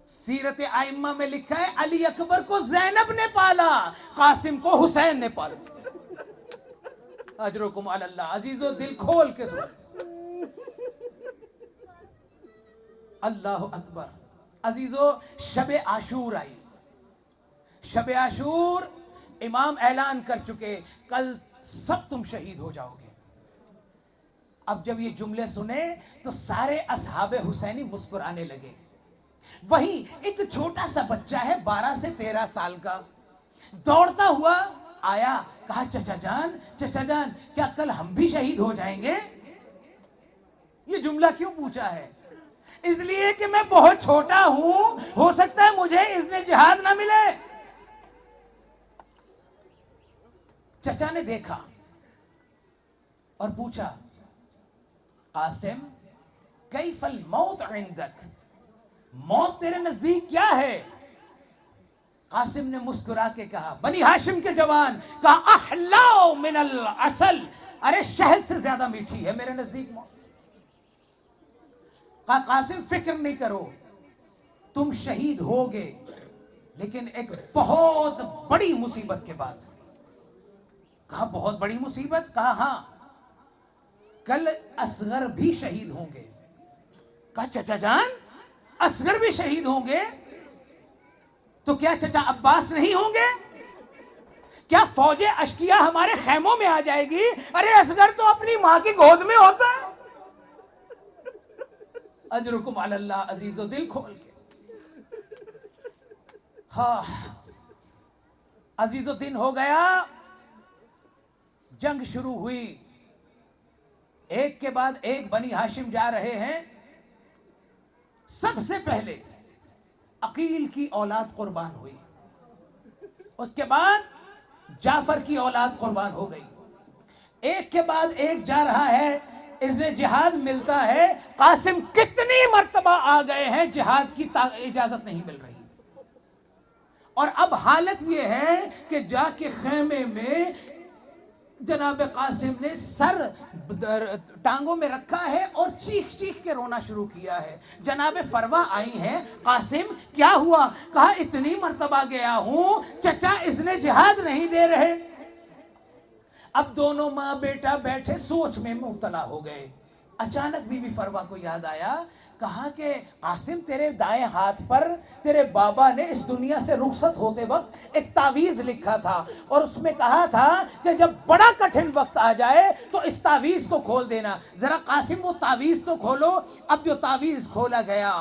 سیرت ائمہ میں لکھا ہے علی اکبر کو زینب نے پالا، قاسم کو حسین نے پالا۔ اجرکم علی اللہ۔ عزیزو دل کھول کے سنو، اللہ اکبر۔ عزیزو شب عاشور آئی، شب عاشور امام اعلان کر چکے کل سب تم شہید ہو جاؤ گے۔ اب جب یہ جملے سنے تو سارے اصحاب حسینی مسکرانے لگے۔ وہیں ایک چھوٹا سا بچہ ہے 12 سے 13 سال کا، دوڑتا ہوا آیا، کہا چچا جان کیا کل ہم بھی شہید ہو جائیں گے؟ یہ جملہ کیوں پوچھا ہے؟ اس لیے کہ میں بہت چھوٹا ہوں، ہو سکتا ہے مجھے اذن جہاد نہ ملے۔ چچا نے دیکھا اور پوچھا قاسم کیف الموت عندک، موت تیرے نزدیک کیا ہے؟ قاسم نے مسکرا کے کہا، بنی ہاشم کے جوان، کہا احلا من العسل، ارے شہد سے زیادہ میٹھی ہے میرے نزدیک موت۔ کہا قاسم فکر نہیں کرو، تم شہید ہوگے لیکن ایک بہت بڑی مصیبت کے بعد۔ کہا بہت بڑی مصیبت؟ کہا ہاں، کل اصغر بھی شہید ہوں گے۔ کہا چچا جان اصغر بھی شہید ہوں گے تو کیا چچا عباس نہیں ہوں گے؟ کیا فوج اشکیا ہمارے خیموں میں آ جائے گی؟ ارے اصغر تو اپنی ماں کی گود میں ہوتا ہے۔ اجرکم علی اللہ۔ عزیزو دل کھول کے، ہاں عزیزو دن ہو گیا، جنگ شروع ہوئی، ایک کے بعد ایک بنی ہاشم جا رہے ہیں۔ سب سے پہلے عقیل کی اولاد قربان ہوئی، اس کے بعد جعفر کی اولاد قربان ہو گئی، ایک کے بعد ایک جا رہا ہے، اذن جہاد ملتا ہے۔ قاسم کتنی مرتبہ آ گئے ہیں، جہاد کی اجازت نہیں مل رہی، اور اب حالت یہ ہے کہ جا کے خیمے میں جناب قاسم نے سر ٹانگوں میں رکھا ہے اور چیخ چیخ کے رونا شروع کیا ہے۔ جناب فروا آئی ہیں، قاسم کیا ہوا؟ کہا اتنی مرتبہ گیا ہوں، چچا اذن جہاد نہیں دے رہے۔ اب دونوں ماں بیٹا بیٹھے سوچ میں مبتلا ہو گئے۔ اچانک بی بی فروا کو یاد آیا، کہا کہ قاسم تیرے دائیں ہاتھ پر تیرے بابا نے اس دنیا سے رخصت ہوتے وقت ایک تعویذ لکھا تھا، اور اس میں کہا تھا کہ جب بڑا کٹھن وقت آ جائے تو اس تعویذ کو کھول دینا۔ ذرا قاسم وہ تعویذ تو کھولو۔ اب جو تعویذ کھولا گیا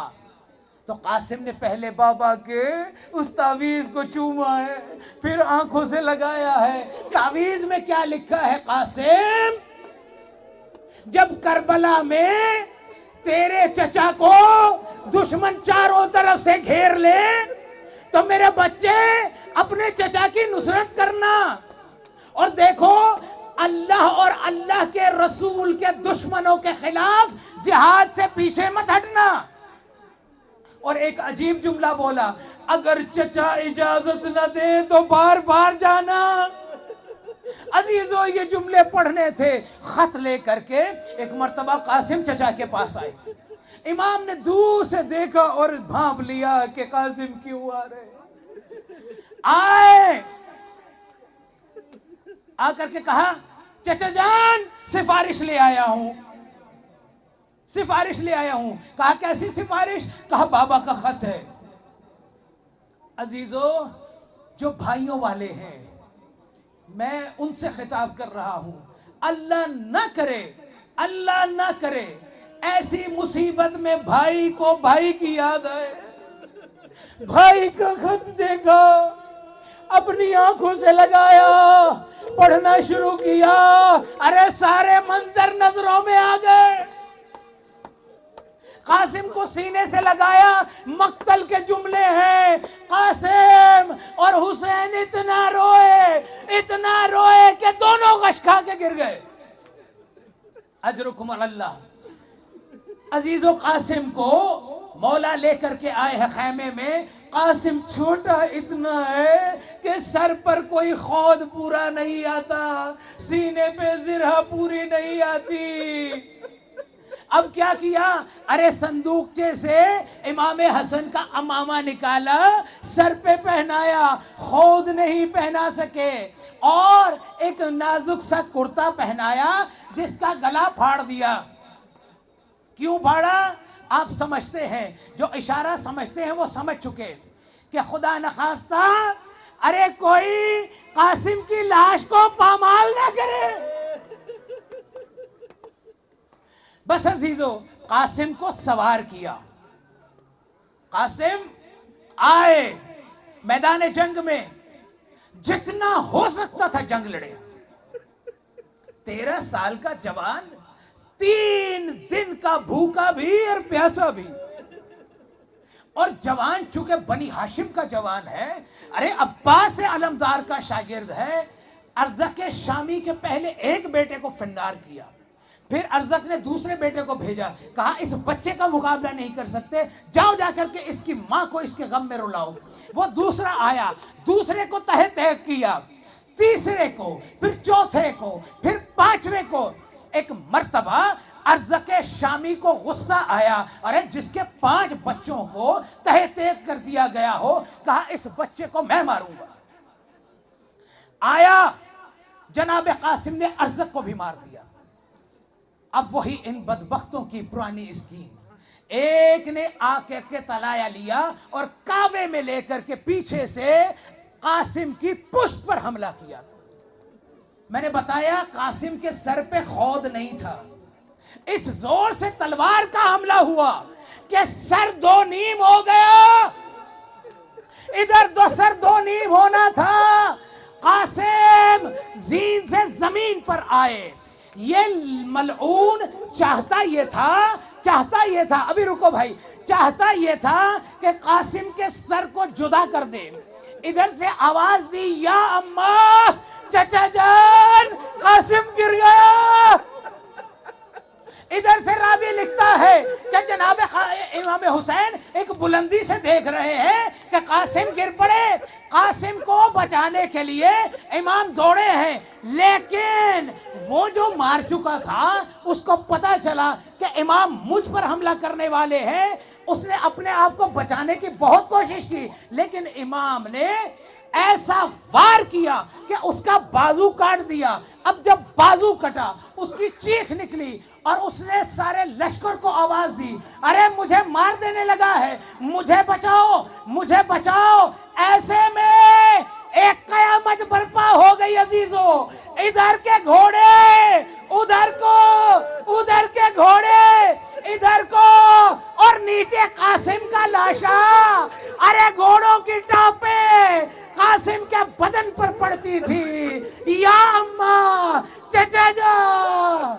تو قاسم نے پہلے بابا کے اس تعویذ کو چوما ہے، پھر آنکھوں سے لگایا ہے۔ تعویذ میں کیا لکھا ہے قاسم؟ جب کربلا میں تیرے چچا کو دشمن چاروں طرف سے گھیر لے تو میرے بچے اپنے چچا کی نصرت کرنا، اور دیکھو اللہ اور اللہ کے رسول کے دشمنوں کے خلاف جہاد سے پیچھے مت ہٹنا۔ اور ایک عجیب جملہ بولا، اگر چچا اجازت نہ دے تو بار بار جانا۔ عزیزو یہ جملے پڑھنے تھے، خط لے کر کے ایک مرتبہ قاسم چچا کے پاس آئے۔ امام نے دور سے دیکھا اور بھانپ لیا کہ قاسم کیوں آ رہے؟ آئے، آ کر کے کہا چچا جان سفارش لے آیا ہوں، سفارش لے آیا ہوں۔ کہا کیسی سفارش؟ کہا بابا کا خط ہے۔ عزیزو جو بھائیوں والے ہیں، میں ان سے خطاب کر رہا ہوں، اللہ نہ کرے ایسی مصیبت میں بھائی کو بھائی کی یاد آئے۔ بھائی کا خط دیکھا، اپنی آنکھوں سے لگایا، پڑھنا شروع کیا، ارے سارے منظر نظروں میں آ گئے۔ قاسم کو سینے سے لگایا، مقتل کے جملے ہیں، قاسم اور حسین اتنا روئے کہ دونوں غش کھا کے گر گئے۔ اجرکم علی اللہ۔ عزیزو قاسم کو مولا لے کر کے آئے ہیں خیمے میں. قاسم چھوٹا اتنا ہے کہ سر پر کوئی خود پورا نہیں آتا, سینے پہ زرہ پوری نہیں آتی. اب کیا کیا؟ ارے صندوقچے سے امام حسن کا امامہ نکالا, سر پہ پہنایا, خود نہیں پہنا سکے, اور ایک نازک سا کرتا پہنایا جس کا گلا پھاڑ دیا. کیوں پھاڑا؟ آپ سمجھتے ہیں, جو اشارہ سمجھتے ہیں وہ سمجھ چکے کہ خدا نخواستہ ارے کوئی قاسم کی لاش کو پامال نہ کرے. بس عزیزو قاسم کو سوار کیا. قاسم آئے میدان جنگ میں, جتنا ہو سکتا تھا جنگ لڑے. 13 سال کا جوان, 3 دن کا بھوکا بھی اور پیاسا بھی. اور جوان چونکہ بنی ہاشم کا جوان ہے, ارے عباس علمدار کا شاگرد ہے. ارزق شامی کے پہلے ایک بیٹے کو فنار کیا, پھر ارزق نے دوسرے بیٹے کو بھیجا, کہا اس بچے کا مقابلہ نہیں کر سکتے, جاؤ جا کر کے اس کی ماں کو اس کے غم میں رلاؤ. وہ دوسرا آیا, دوسرے کو تہہ تہہ کیا, تیسرے کو, پھر چوتھے کو, پھر 5ویں کو. ایک مرتبہ ارزق شامی کو غصہ آیا, ارے جس کے 5 بچوں کو تہہ تہہ کر دیا گیا ہو, کہا اس بچے کو میں ماروں گا. آیا جناب قاسم نے ارزق کو بھی مار دیا. اب وہی ان بدبختوں کی پرانی اسکیم, ایک نے آ کر کے تلایا لیا اور کعبے میں لے کر کے پیچھے سے قاسم کی پشت پر حملہ کیا. میں نے بتایا قاسم کے سر پہ خود نہیں تھا, اس زور سے تلوار کا حملہ ہوا کہ سر 2 نیم ہو گیا. ادھر سر 2 نیم ہونا تھا. قاسم زین سے زمین پر آئے. یہ ملعون چاہتا یہ تھا, ابھی رکو بھائی, چاہتا یہ تھا کہ قاسم کے سر کو جدا کر دے. ادھر سے آواز دی, یا اماں, چچا جان, قاسم گر گیا. ادھر سے راوی لکھتا ہے کہ جناب امام حسین ایک بلندی سے دیکھ رہے ہیں کہ قاسم گر پڑے. قاسم کو بچانے کے لیے امام دوڑے ہیں, لیکن وہ جو مار چکا تھا اس کو پتا چلا کہ امام مجھ پر حملہ کرنے والے ہیں. اس نے اپنے آپ کو بچانے کی بہت کوشش کی, لیکن امام نے ایسا وار کیا کہ اس کا بازو کاٹ دیا. اب جب بازو کٹا, اس کی چیخ نکلی اور اس نے سارے لشکر کو آواز دی, ارے مجھے مار دینے لگا ہے, مجھے بچاؤ, مجھے بچاؤ. ایسے میں ایک قیامت برپا ہو گئی عزیزو. ادھر کے گھوڑے ادھر کو, ادھر کے گھوڑے ادھر کو, اور نیچے قاسم کا لاشا. ارے گھوڑوں کی ٹاپیں قاسم کے بدن پر پڑتی تھی. یا اماں, چچا جان,